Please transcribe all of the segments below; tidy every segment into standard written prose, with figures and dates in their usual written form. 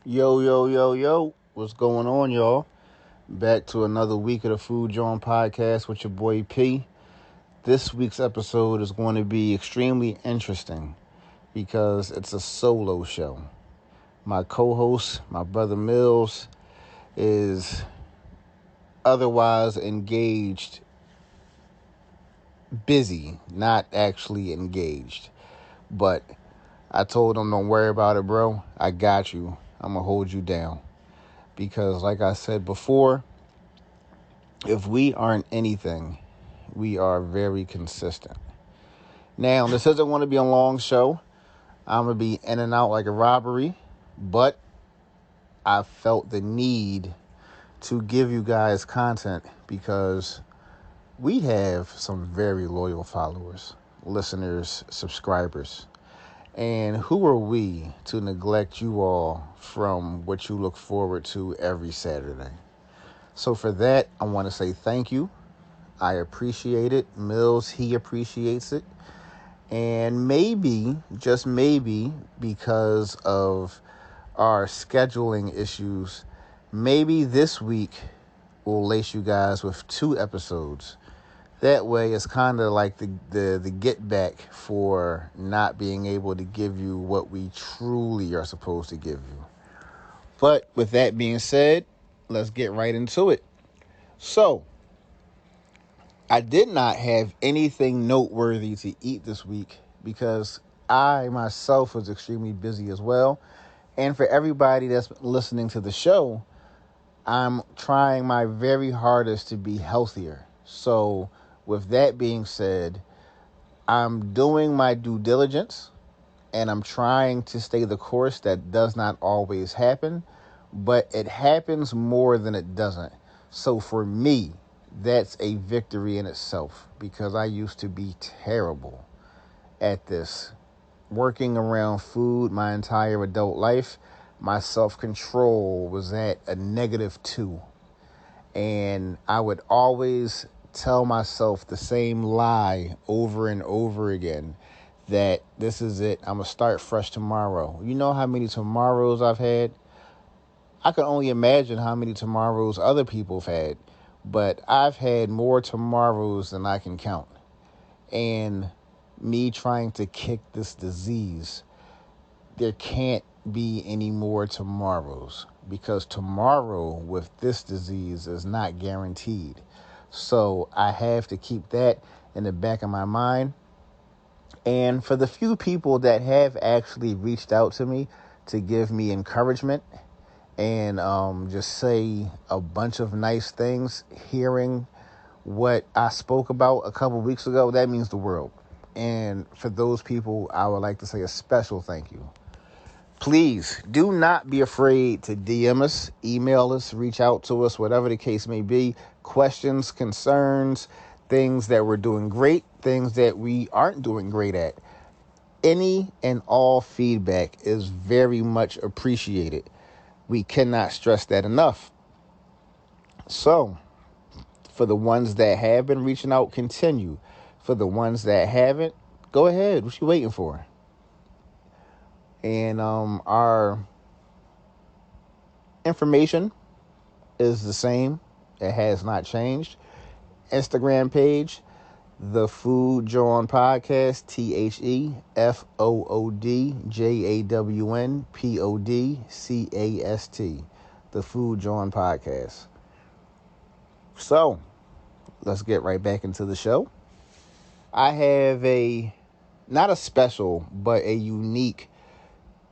Yo, yo, yo, yo. What's going on, y'all? Back to another week of the Jawn podcast with your boy P. This week's episode is going to be extremely interesting because it's a solo show. My co host, my brother Mills, is otherwise engaged, busy, not actually engaged. But I told him, don't worry about it, bro. I got you. I'm going to hold you down. Because, like I said before, if we aren't anything, we are very consistent. Now, this isn't going to be a long show. I'm going to be in and out like a robbery, but I felt the need to give you guys content because we have some very loyal followers, listeners, subscribers. And who are we to neglect you all from what you look forward to every Saturday? So for that, I want to say thank you. I appreciate it. Mills, he appreciates it. And maybe, just maybe, because of our scheduling issues, maybe this week we'll lace you guys with 2 episodes. That way it's kind of like the get back for not being able to give you what we truly are supposed to give you. But with that being said, let's get right into it. So, I did not have anything noteworthy to eat this week because I myself was extremely busy as well. And for everybody that's listening to the show, I'm trying my very hardest to be healthier. So, with that being said, I'm doing my due diligence and I'm trying to stay the course. That does not always happen, but it happens more than it doesn't. So for me, that's a victory in itself because I used to be terrible at this. Working around food my entire adult life, my self-control was at a -2. And I would always tell myself the same lie over and over again that this is it. I'm going to start fresh tomorrow. You know how many tomorrows I've had? I can only imagine how many tomorrows other people have had. But I've had more tomorrows than I can count. And me trying to kick this disease, there can't be any more tomorrows because tomorrow with this disease is not guaranteed. So I have to keep that in the back of my mind. And for the few people that have actually reached out to me to give me encouragement and just say a bunch of nice things, hearing what I spoke about a couple weeks ago, that means the world. And for those people, I would like to say a special thank you. Please do not be afraid to DM us, email us, reach out to us, whatever the case may be. Questions, concerns, things that we're doing great, things that we aren't doing great at. Any and all feedback is very much appreciated. We cannot stress that enough. So, for the ones that have been reaching out, continue. For the ones that haven't, go ahead. What you waiting for? And our information is the same. It has not changed. Instagram page, The Food Jawn Podcast, TheFoodJawnPodcast, The Food Jawn Podcast. So, let's get right back into the show. I have not a special, but a unique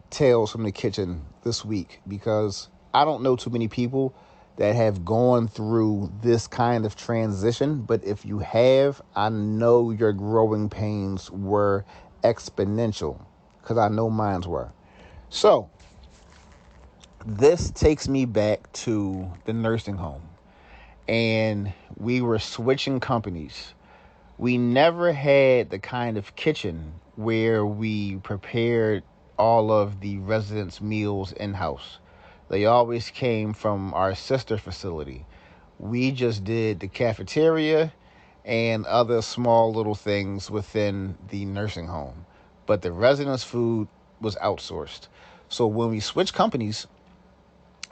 Tales from the Kitchen this week because I don't know too many people that have gone through this kind of transition. But if you have, I know your growing pains were exponential because I know mine were. So this takes me back to the nursing home. And we were switching companies. We never had the kind of kitchen where we prepared all of the residents' meals in-house. They always came from our sister facility. We just did the cafeteria and other small little things within the nursing home. But the residents' food was outsourced. So when we switched companies,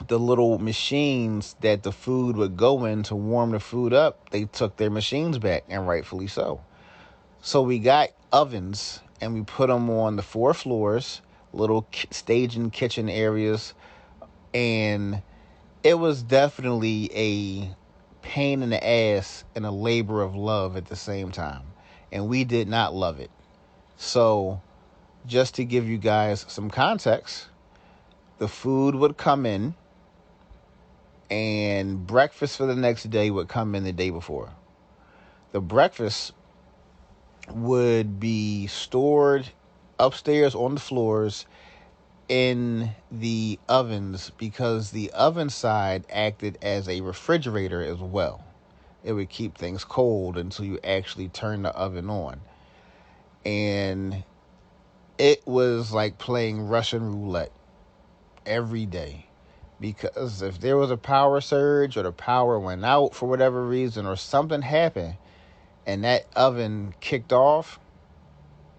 the little machines that the food would go in to warm the food up, they took their machines back, and rightfully so. So we got ovens, and we put them on the 4 floors, little staging kitchen areas, and it was definitely a pain in the ass and a labor of love at the same time. And we did not love it. So, just to give you guys some context, the food would come in, and breakfast for the next day would come in the day before. The breakfast would be stored upstairs on the floors in the ovens, because the oven side acted as a refrigerator as well. It would keep things cold until you actually turn the oven on. And it was like playing Russian roulette every day. Because if there was a power surge or the power went out for whatever reason or something happened and that oven kicked off,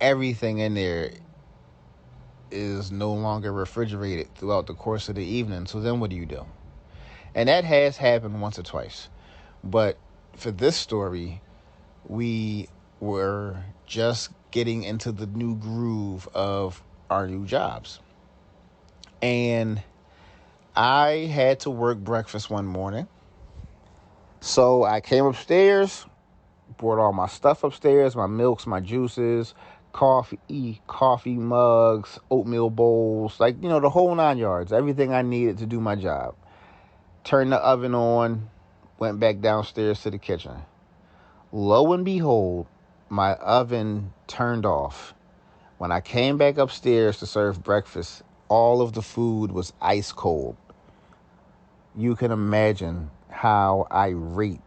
everything in there is no longer refrigerated throughout the course of the evening. So then what do? And that has happened once or twice. But for this story, we were just getting into the new groove of our new jobs. And I had to work breakfast one morning. So I came upstairs, brought all my stuff upstairs, my milks, my juices, coffee mugs, oatmeal bowls, like, the whole 9 yards, everything I needed to do my job. Turned the oven on, went back downstairs to the kitchen. Lo and behold, my oven turned off. When I came back upstairs to serve breakfast, all of the food was ice cold. You can imagine how irate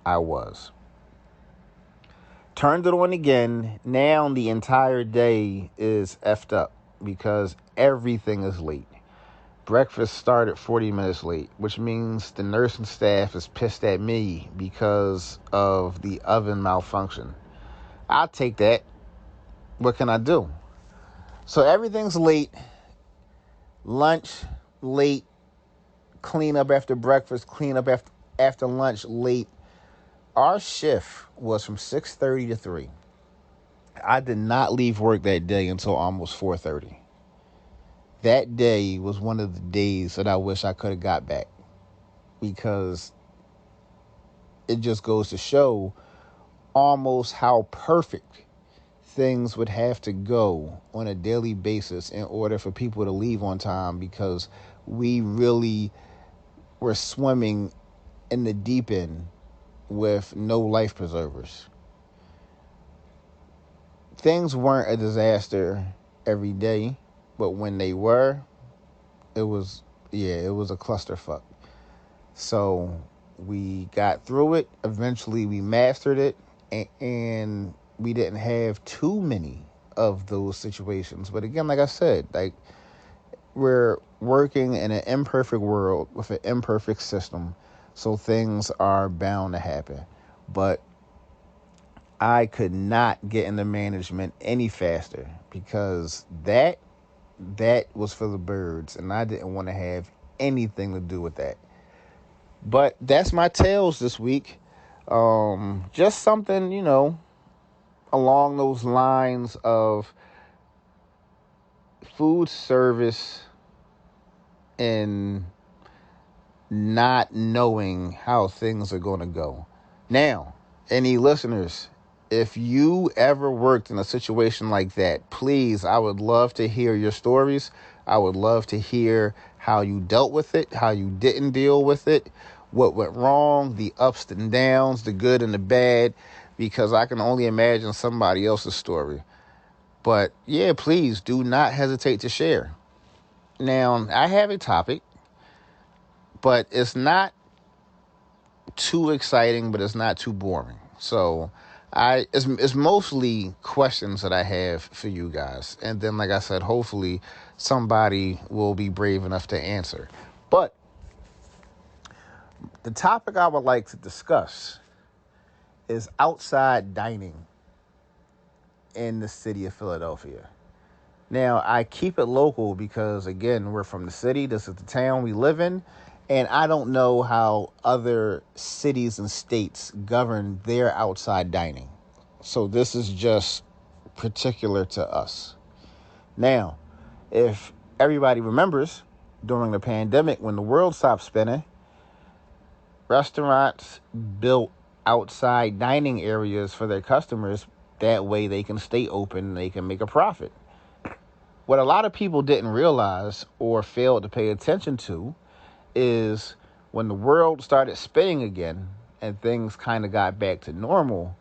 I was. Turned it on again. Now the entire day is effed up because everything is late. Breakfast started 40 minutes late, which means the nursing staff is pissed at me because of the oven malfunction. I'll take that. What can I do? So everything's late. Lunch, late. Clean up after breakfast. Clean up after lunch, late. Our shift was from 6:30 to 3. I did not leave work that day until almost 4:30. That day was one of the days that I wish I could have got back, because it just goes to show almost how perfect things would have to go on a daily basis in order for people to leave on time, because we really were swimming in the deep end with no life preservers. Things weren't a disaster every day, but when they were, it was a clusterfuck. So we got through it. Eventually we mastered it, and we didn't have too many of those situations. But again, like I said, we're working in an imperfect world with an imperfect system, so things are bound to happen. But I could not get into management any faster, because that was for the birds, and I didn't want to have anything to do with that. But that's my tales this week. Just something, along those lines of food service and not knowing how things are going to go. Now, any listeners, if you ever worked in a situation like that, please, I would love to hear your stories. I would love to hear how you dealt with it, how you didn't deal with it, what went wrong, the ups and downs, the good and the bad, because I can only imagine somebody else's story. But yeah, please do not hesitate to share. Now, I have a topic, but it's not too exciting, but it's not too boring. So it's mostly questions that I have for you guys. And then, like I said, hopefully somebody will be brave enough to answer. But the topic I would like to discuss is outside dining in the city of Philadelphia. Now, I keep it local because, again, we're from the city. This is the town we live in. And I don't know how other cities and states govern their outside dining. So this is just particular to us. Now, if everybody remembers, during the pandemic, when the world stopped spinning, restaurants built outside dining areas for their customers. That way they can stay open and they can make a profit. What a lot of people didn't realize or failed to pay attention to is when the world started spinning again and things kind of got back to normal,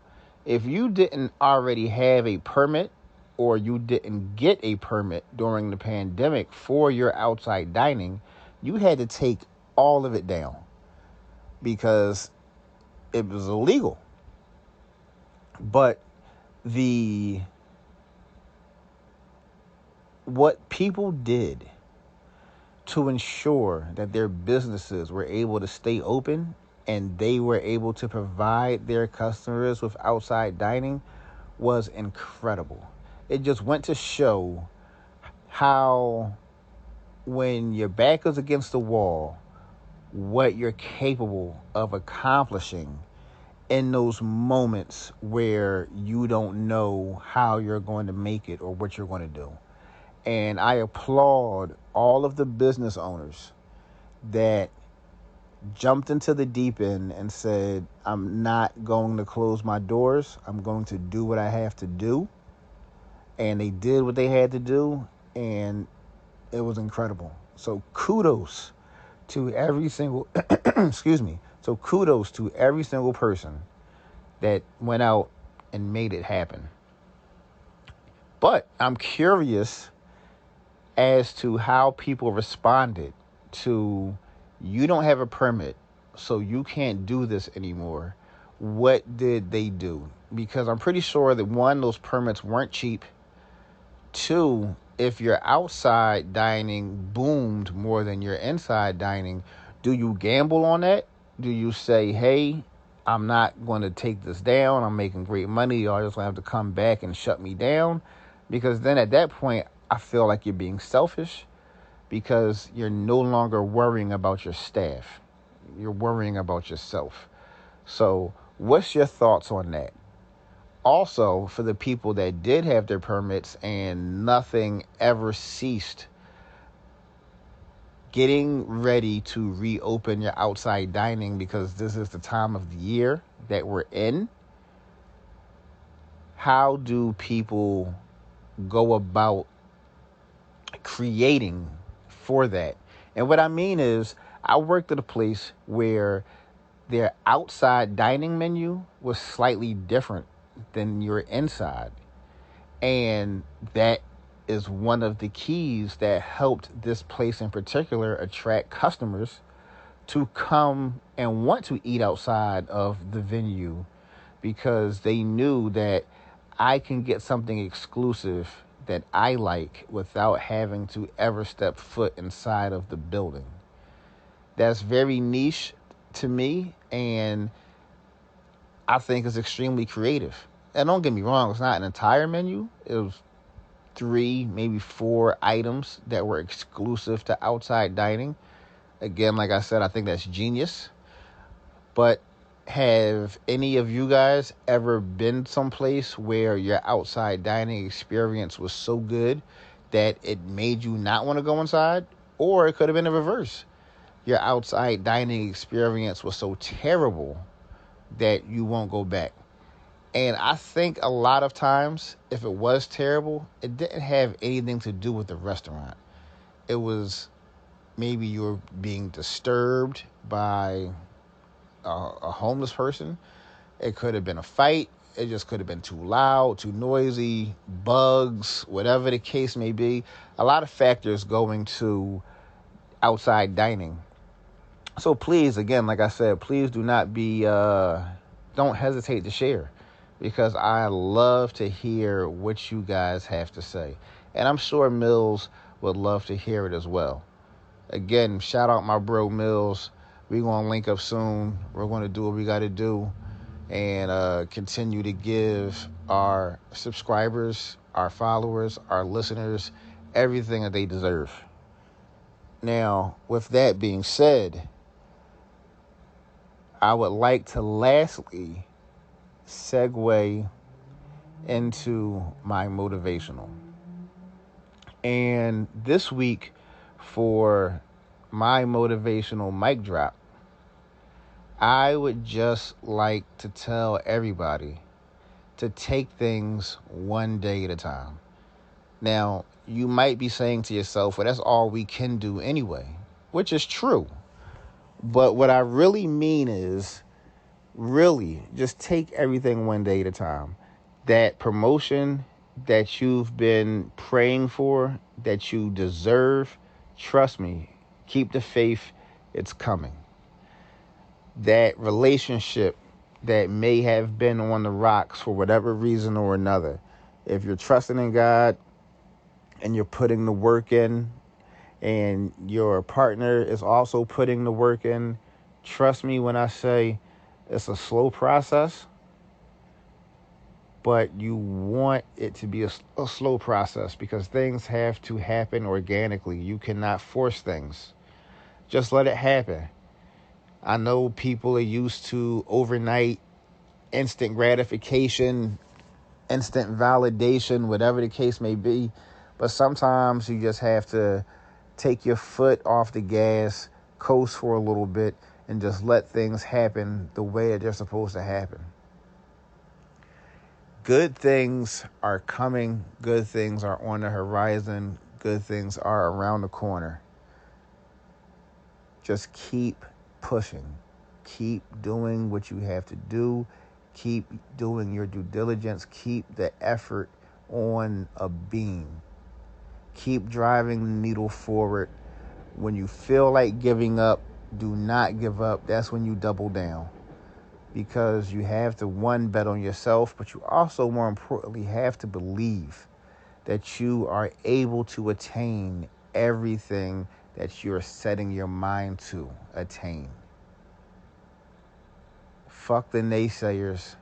if you didn't already have a permit or you didn't get a permit during the pandemic for your outside dining, you had to take all of it down because it was illegal. But the what people did to ensure that their businesses were able to stay open and they were able to provide their customers with outside dining was incredible. It just went to show how, when your back is against the wall, what you're capable of accomplishing in those moments where you don't know how you're going to make it or what you're going to do. And I applaud all of the business owners that jumped into the deep end and said, I'm not going to close my doors. I'm going to do what I have to do. And they did what they had to do, and it was incredible. So kudos to every single, excuse me. So kudos to every single person that went out and made it happen. But I'm curious as to how people responded to, you don't have a permit, so you can't do this anymore. What did they do? Because I'm pretty sure that, one, those permits weren't cheap. Two, if your outside dining boomed more than your inside dining, do you gamble on that? Do you say, hey, I'm not going to take this down. I'm making great money. Y'all just going to have to come back and shut me down? Because then at that point, I feel like you're being selfish because you're no longer worrying about your staff. You're worrying about yourself. So what's your thoughts on that? Also, for the people that did have their permits and nothing ever ceased, getting ready to reopen your outside dining because this is the time of the year that we're in, how do people go about creating for that? And what I mean is, I worked at a place where their outside dining menu was slightly different than your inside. And that is one of the keys that helped this place in particular attract customers to come and want to eat outside of the venue, because they knew that I can get something exclusive that I like without having to ever step foot inside of the building. That's very niche to me, and I think it's extremely creative. And don't get me wrong, it's not an entire menu. It was 3, maybe 4 items that were exclusive to outside dining. Again, like I said, I think that's genius. But have any of you guys ever been someplace where your outside dining experience was so good that it made you not want to go inside? Or it could have been the reverse. Your outside dining experience was so terrible that you won't go back. And I think a lot of times, if it was terrible, it didn't have anything to do with the restaurant. It was maybe you were being disturbed by a homeless person. It could have been a fight. It just could have been too loud, too noisy, bugs, whatever the case may be. A lot of factors going to outside dining. So please, again, like I said, please do not be, don't hesitate to share, because I love to hear what you guys have to say. And I'm sure Mills would love to hear it as well. Again, shout out my bro Mills. We're going to link up soon. We're going to do what we got to do. and continue to give our subscribers, our followers, our listeners everything that they deserve. Now, with that being said, I would like to lastly segue into my motivational. And this week, for my motivational mic drop, I would just like to tell everybody to take things one day at a time. Now, you might be saying to yourself, well, that's all we can do anyway, which is true. But what I really mean is, really, just take everything one day at a time. That promotion that you've been praying for, that you deserve, trust me, keep the faith, it's coming. That relationship that may have been on the rocks for whatever reason or another, if you're trusting in God and you're putting the work in, and your partner is also putting the work in, trust me when I say it's a slow process, but you want it to be a slow process because things have to happen organically. You cannot force things. Just let it happen. I know people are used to overnight instant gratification, instant validation, whatever the case may be. But sometimes you just have to take your foot off the gas, coast for a little bit, and just let things happen the way that they're supposed to happen. Good things are coming. Good things are on the horizon. Good things are around the corner. Just keep pushing. Keep doing what you have to do. Keep doing your due diligence. Keep the effort on a beam. Keep driving the needle forward. When you feel like giving up, do not give up. That's when you double down. Because you have to, one, bet on yourself, but you also, more importantly, have to believe that you are able to attain everything that you're setting your mind to attain. Fuck the naysayers.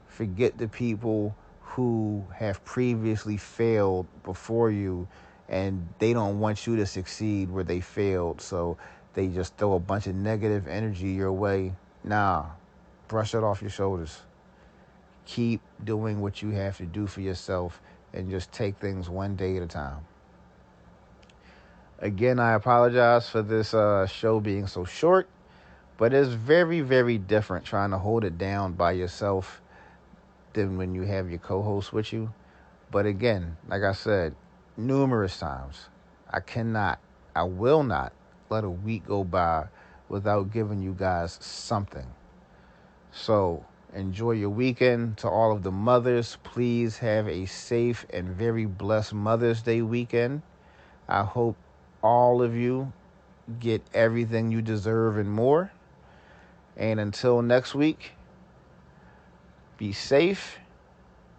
Forget the people who have previously failed before you and they don't want you to succeed where they failed, so they just throw a bunch of negative energy your way. Nah, brush it off your shoulders. Keep doing what you have to do for yourself and just take things one day at a time. Again, I apologize for this show being so short, but it's very, very different trying to hold it down by yourself than when you have your co-host with you. But again, like I said, numerous times, I will not let a week go by without giving you guys something. So enjoy your weekend. To all of the mothers, please have a safe and very blessed Mother's Day weekend. I hope all of you get everything you deserve and more. And until next week, be safe,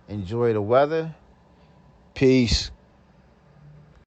enjoy the weather. Peace.